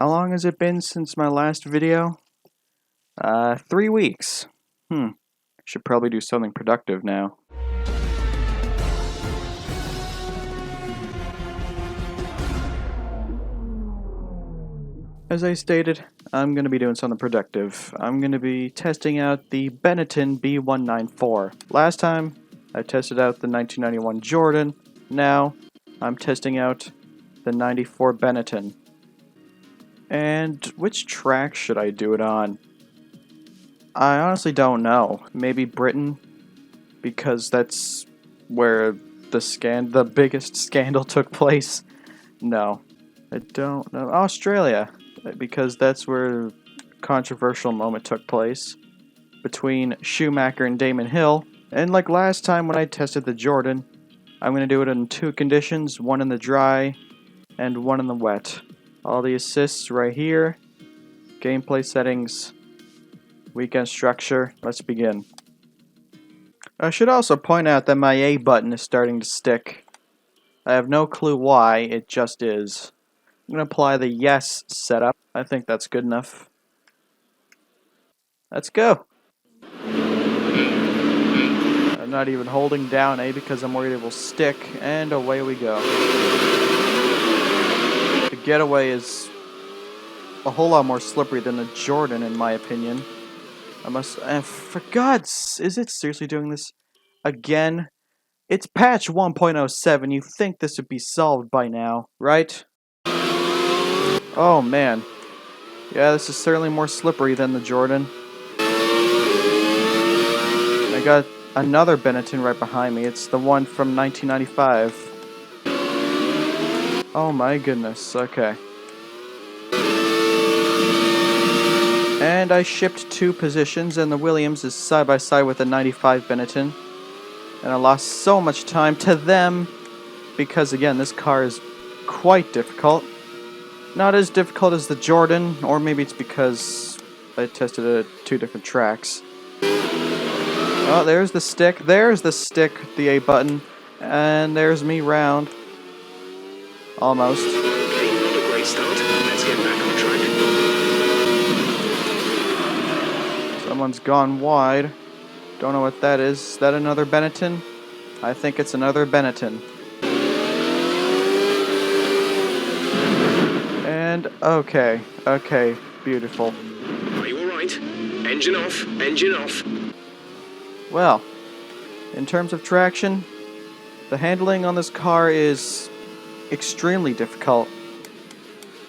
How long has it been since my last video? 3 weeks. Should probably do something productive now. As I stated, I'm going to be doing something productive. I'm going to be testing out the Benetton B194. Last time, I tested out the 1991 Jordan. Now, I'm testing out the 94 Benetton. And which track should I do it on? I honestly don't know. Maybe Britain, because that's where the biggest scandal took place. No, I don't know. Australia, because that's where a controversial moment took place between Schumacher and Damon Hill. And like last time when I tested the Jordan, I'm going to do it in 2 conditions, one in the dry and one in the wet. All the assists right here, gameplay settings, weekend structure. Let's begin. I should also point out that my A button is starting to stick. I have no clue why, it just is. I'm going to apply the yes setup. I think that's good enough. Let's go. I'm not even holding down A because I'm worried it will stick, and away we go. The Getaway is a whole lot more slippery than the Jordan, in my opinion. For God's, is it seriously doing this again? It's patch 1.07. You think this would be solved by now, right? Oh man. Yeah, this is certainly more slippery than the Jordan. I got another Benetton right behind me. It's the one from 1995. Oh my goodness, okay. And I shipped 2 positions, and the Williams is side by side with the 95 Benetton. And I lost so much time to them because, again, this car is quite difficult. Not as difficult as the Jordan, or maybe it's because I tested it at 2 different tracks. Oh, there's the stick. There's the stick, the A button. And there's me round. Almost. Okay, not a great start. Let's get back on track. Someone's gone wide. Don't know what that is. Is that another Benetton? I think it's another Benetton. And okay, beautiful. Are you alright? Engine off, engine off. Well, in terms of traction, the handling on this car is extremely difficult.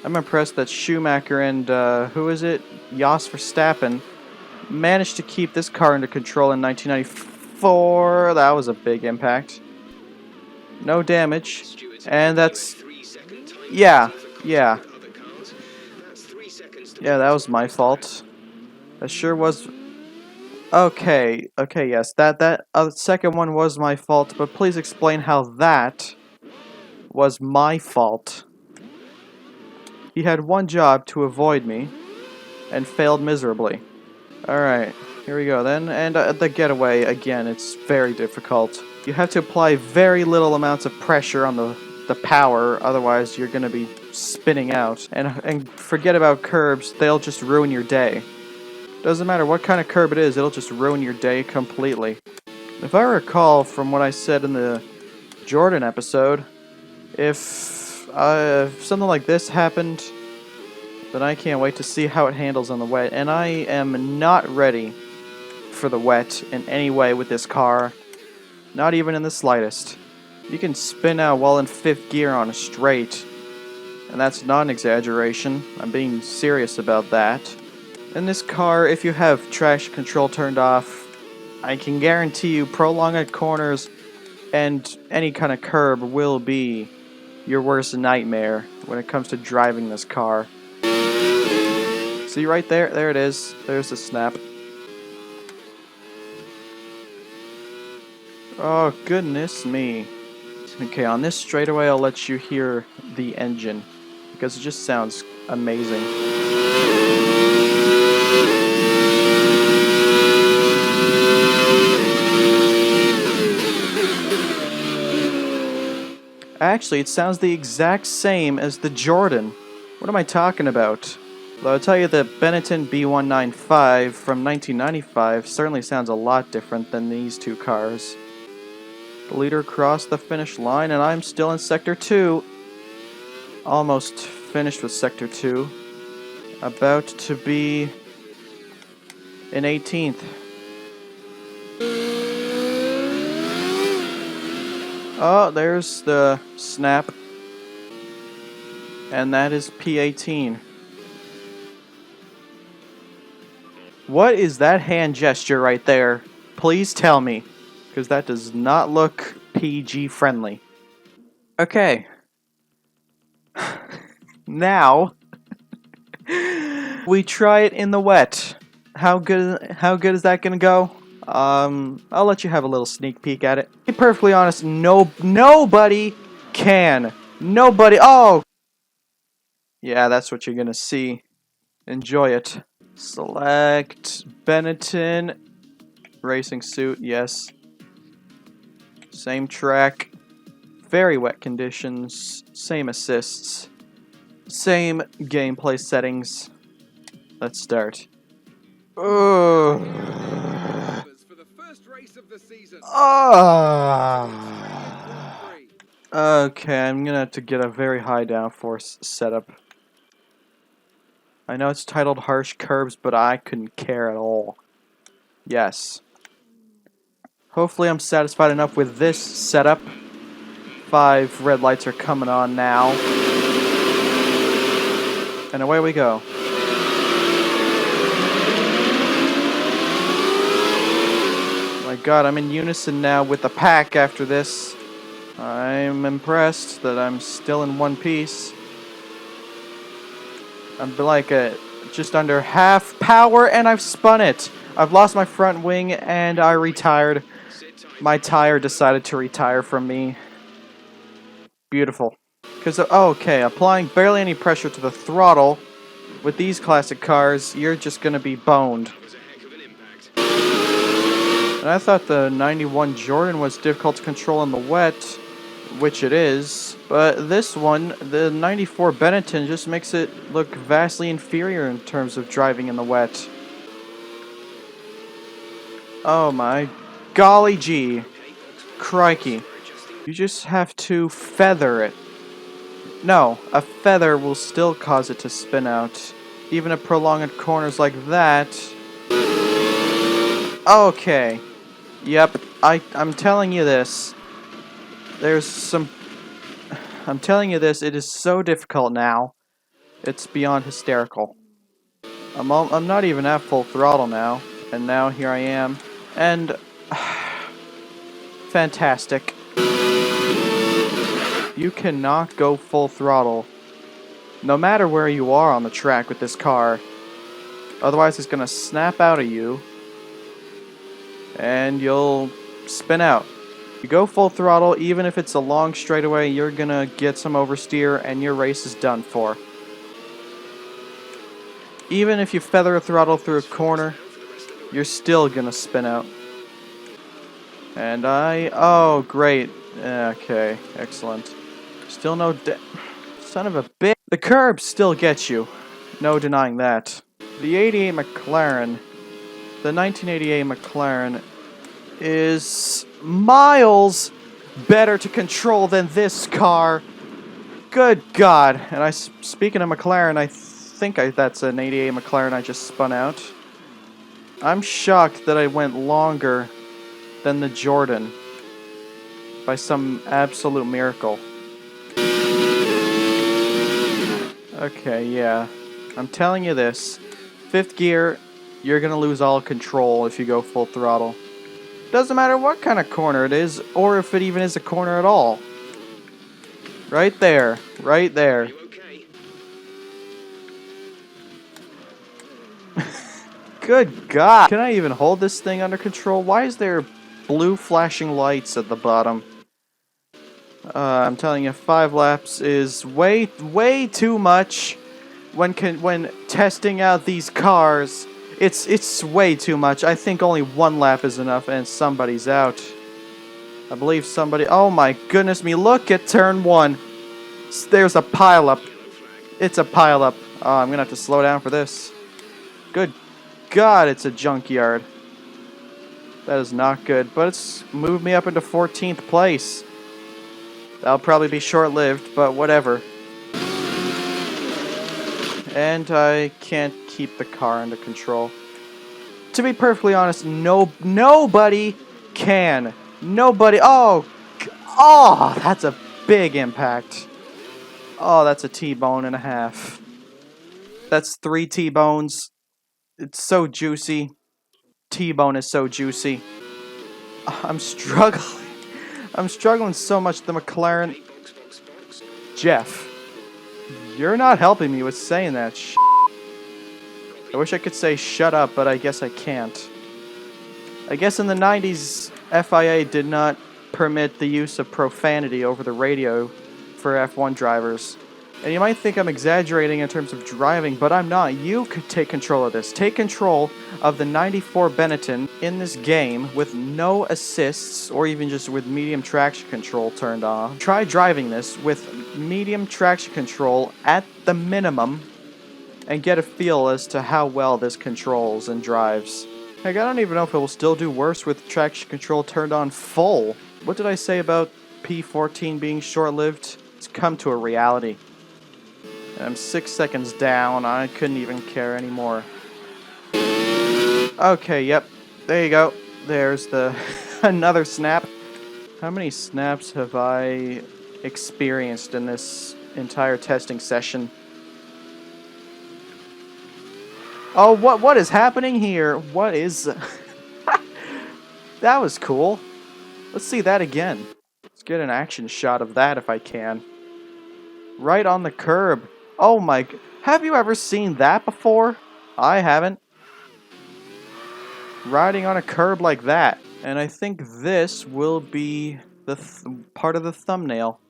I'm impressed that Schumacher and, who is it? Jos Verstappen managed to keep this car under control in 1994. That was a big impact. No damage. And that's... Yeah, that was my fault. That sure was... Okay, yes, that second one was my fault, but please explain how that was my fault. He had one job to avoid me, and failed miserably. Alright, here we go then, and the Getaway, again, it's very difficult. You have to apply very little amounts of pressure on the power, otherwise you're going to be spinning out. And forget about curbs, they'll just ruin your day. Doesn't matter what kind of curb it is, it'll just ruin your day completely. If I recall from what I said in the Jordan episode, if something like this happened, then I can't wait to see how it handles on the wet. And I am not ready for the wet in any way with this car. Not even in the slightest. You can spin out while in 5th gear on a straight. And that's not an exaggeration. I'm being serious about that. In this car, if you have traction control turned off, I can guarantee you prolonged corners and any kind of curb will be your worst nightmare when it comes to driving this car. See right there? There it is. There's the snap. Oh, goodness me. Okay, on this straightaway, I'll let you hear the engine, because it just sounds amazing. Actually, it sounds the exact same as the Jordan. What am I talking about? Though I'll tell you the Benetton B195 from 1995 certainly sounds a lot different than these two cars. The leader crossed the finish line and I'm still in Sector 2. Almost finished with Sector 2. About to be in 18th. Oh, there's the snap. And that is P18. What is that hand gesture right there? Please tell me. Because that does not look PG friendly. Okay. Now we try it in the wet. How good is that gonna go? I'll let you have a little sneak peek at it. To be perfectly honest, nobody can. Nobody. Oh, yeah, that's what you're gonna see. Enjoy it. Select Benetton racing suit. Yes. Same track. Very wet conditions. Same assists. Same gameplay settings. Let's start. Ugh. Okay, I'm gonna have to get a very high downforce setup. I know it's titled Harsh Curbs, but I couldn't care at all. Yes. Hopefully I'm satisfied enough with this setup. 5 red lights are coming on now. And away we go. My god, I'm in unison now with the pack after this. I'm impressed that I'm still in one piece. I'm like just under half power and I've spun it. I've lost my front wing and I retired. My tire decided to retire from me. Beautiful. Okay, applying barely any pressure to the throttle. With these classic cars, you're just gonna be boned. And I thought the 91 Jordan was difficult to control in the wet, which it is, but this one, the 94 Benetton, just makes it look vastly inferior in terms of driving in the wet. Oh my golly gee. Crikey. You just have to feather it. No, a feather will still cause it to spin out. Even at prolonged corners like that. Okay. Yep, I'm telling you this. I'm telling you this, it is so difficult now. It's beyond hysterical. I'm not even at full throttle now. And now here I am. And fantastic. You cannot go full throttle. No matter where you are on the track with this car. Otherwise it's gonna snap out of you. And you'll spin out. You go full throttle, even if it's a long straightaway, you're gonna get some oversteer and your race is done for. Even if you feather a throttle through a corner, you're still gonna spin out. And oh great. Okay, excellent. Still no son of a bitch. The curbs still get you. No denying that. The 88 McLaren, the 1988 McLaren is miles better to control than this car. Good God. And speaking of McLaren, I think that's an 88 McLaren I just spun out. I'm shocked that I went longer than the Jordan by some absolute miracle. Okay, yeah. I'm telling you this. 5th gear, you're gonna lose all control if you go full throttle. Doesn't matter what kind of corner it is, or if it even is a corner at all. Right there. Right there. Good God. Can I even hold this thing under control? Why is there blue flashing lights at the bottom? I'm telling you, 5 laps is way too much when testing out these cars. It's way too much. I think only 1 lap is enough and somebody's out. I believe somebody... Oh my goodness me, look at turn 1. There's a pileup. It's a pileup. Oh, I'm gonna have to slow down for this. Good God, it's a junkyard. That is not good, but it's moved me up into 14th place. That'll probably be short-lived, but whatever. And I can't keep the car under control. To be perfectly honest, nobody can. Nobody. Oh, that's a big impact. Oh, that's a T-bone and a half. That's 3 T-bones. It's so juicy. T-bone is so juicy. I'm struggling. I'm struggling so much. The McLaren. Jeff, you're not helping me with saying that sh**. I wish I could say shut up, but I guess I can't. I guess in the 90s, FIA did not permit the use of profanity over the radio for F1 drivers. And you might think I'm exaggerating in terms of driving, but I'm not. You could take control of this. Take control of the 94 Benetton in this game with no assists or even just with medium traction control turned on. Try driving this with medium traction control at the minimum and get a feel as to how well this controls and drives. Heck, I don't even know if it will still do worse with traction control turned on full. What did I say about P14 being short-lived? It's come to a reality. And I'm 6 seconds down. I couldn't even care anymore. Okay, yep. There you go. There's the another snap. How many snaps have I experienced in this entire testing session? Oh, what is happening here? What is... That was cool. Let's see that again. Let's get an action shot of that if I can. Right on the curb. Oh my... Have you ever seen that before? I haven't. Riding on a curb like that. And I think this will be the part of the thumbnail.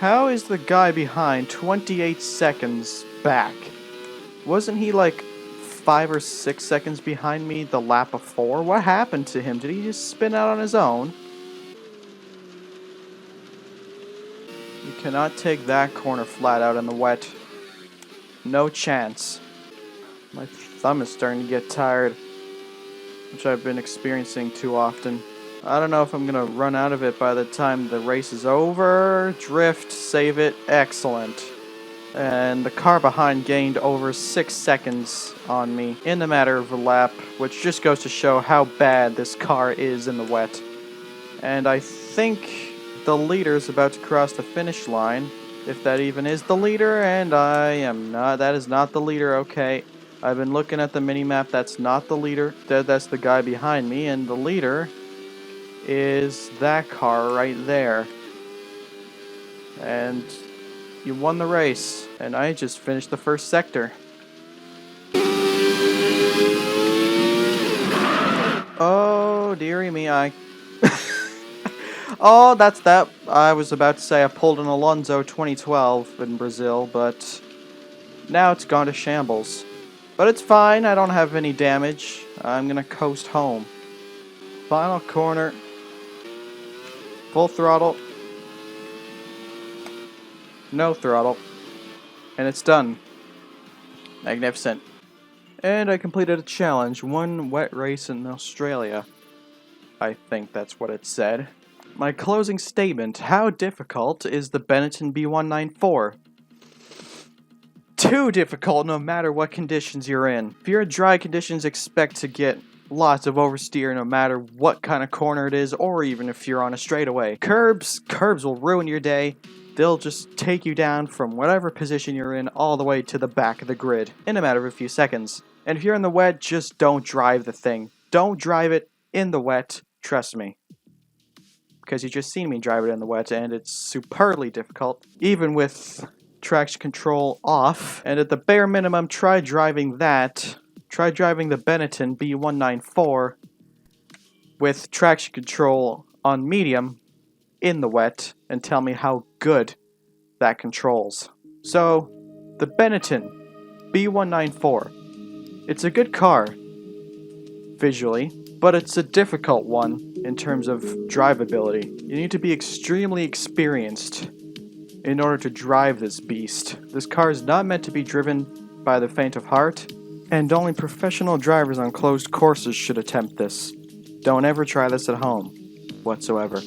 How is the guy behind 28 seconds back? Wasn't he like 5 or 6 seconds behind me the lap before? What happened to him? Did he just spin out on his own? You cannot take that corner flat out in the wet. No chance. My thumb is starting to get tired, which I've been experiencing too often. I don't know if I'm gonna run out of it by the time the race is over. Drift, save it, excellent. And the car behind gained over 6 seconds on me in a matter of a lap, which just goes to show how bad this car is in the wet. And I think the leader's about to cross the finish line, if that even is the leader, and I am not. That is not the leader, okay. I've been looking at the mini-map, that's not the leader. That's the guy behind me, and the leader is that car right there. And you won the race, and I just finished the first sector. Oh, dearie me, Oh, that's that. I was about to say I pulled an Alonso 2012 in Brazil, but now it's gone to shambles. But it's fine, I don't have any damage. I'm gonna coast home. Final corner. Full throttle. No throttle. And it's done. Magnificent. And I completed a challenge. One wet race in Australia. I think that's what it said. My closing statement. How difficult is the Benetton B194? Too difficult no matter what conditions you're in. If you're in dry conditions, expect to get lots of oversteer no matter what kind of corner it is, or even if you're on a straightaway. Curbs will ruin your day. They'll just take you down from whatever position you're in all the way to the back of the grid in a matter of a few seconds. And if you're in the wet, just don't drive the thing. Don't drive it in the wet, trust me. Because you just seen me drive it in the wet, and it's superbly difficult, even with traction control off. And at the bare minimum, try driving that. Try driving the Benetton B194 with traction control on medium in the wet, and tell me how good that controls. So, the Benetton B194. It's a good car, visually, but it's a difficult one in terms of drivability. You need to be extremely experienced in order to drive this beast. This car is not meant to be driven by the faint of heart, and only professional drivers on closed courses should attempt this. Don't ever try this at home, whatsoever.